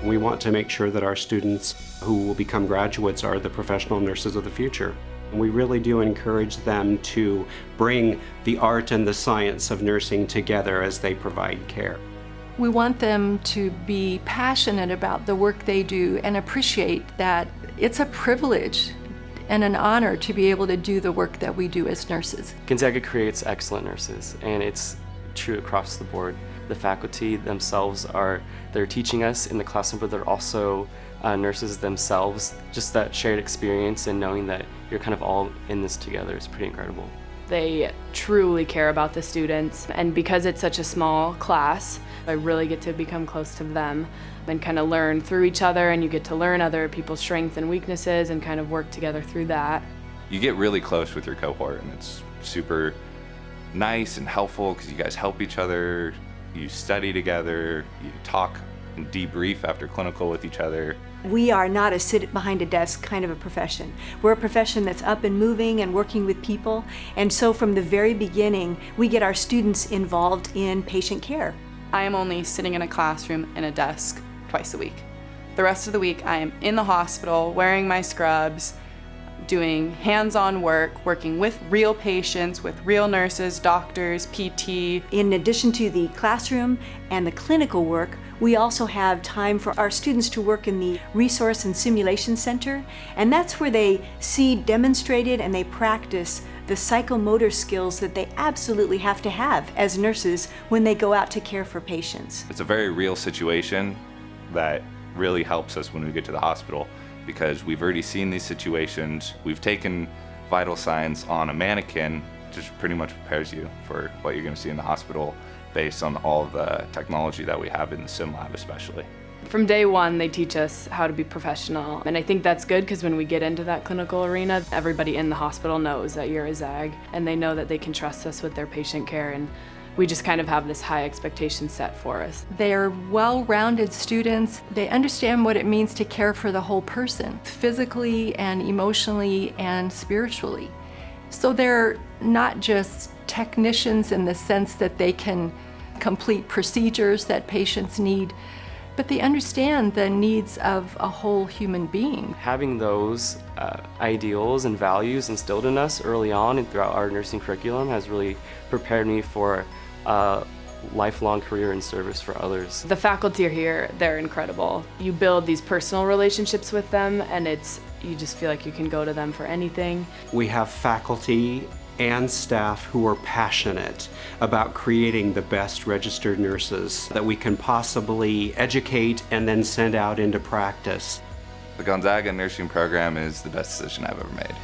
We want to make sure that our students who will become graduates are the professional nurses of the future. And we really do encourage them to bring the art and the science of nursing together as they provide care. We want them to be passionate about the work they do and appreciate that it's a privilege and an honor to be able to do the work that we do as nurses. Gonzaga creates excellent nurses, and it's true across the board. The faculty themselves they're teaching us in the classroom, but they're also nurses themselves. Just that shared experience and knowing that you're kind of all in this together is pretty incredible. They truly care about the students, and because it's such a small class, I really get to become close to them and kind of learn through each other, and you get to learn other people's strengths and weaknesses and kind of work together through that. You get really close with your cohort, and it's super nice and helpful because you guys help each other, you study together, you talk and debrief after clinical with each other. We are not a sit behind a desk kind of a profession. We're a profession that's up and moving and working with people, and so from the very beginning, we get our students involved in patient care. I am only sitting in a classroom in a desk twice a week. The rest of the week I am in the hospital wearing my scrubs, doing hands-on work, working with real patients, with real nurses, doctors, PT. In addition to the classroom and the clinical work, we also have time for our students to work in the Resource and Simulation Center, and that's where they see demonstrated and they practice the psychomotor skills that they absolutely have to have as nurses when they go out to care for patients. It's a very real situation that really helps us when we get to the hospital because we've already seen these situations. We've taken vital signs on a mannequin, which pretty much prepares you for what you're going to see in the hospital based on all the technology that we have in the sim lab especially. From day one, they teach us how to be professional, and I think that's good because when we get into that clinical arena, everybody in the hospital knows that you're a ZAG, and they know that they can trust us with their patient care, and we just kind of have this high expectation set for us. They're well-rounded students. They understand what it means to care for the whole person, physically and emotionally and spiritually. So they're not just technicians in the sense that they can complete procedures that patients need, but they understand the needs of a whole human being. Having those ideals and values instilled in us early on and throughout our nursing curriculum has really prepared me for a lifelong career in service for others. The faculty are here, they're incredible. You build these personal relationships with them, and you just feel like you can go to them for anything. We have faculty and staff who are passionate about creating the best registered nurses that we can possibly educate and then send out into practice. The Gonzaga nursing program is the best decision I've ever made.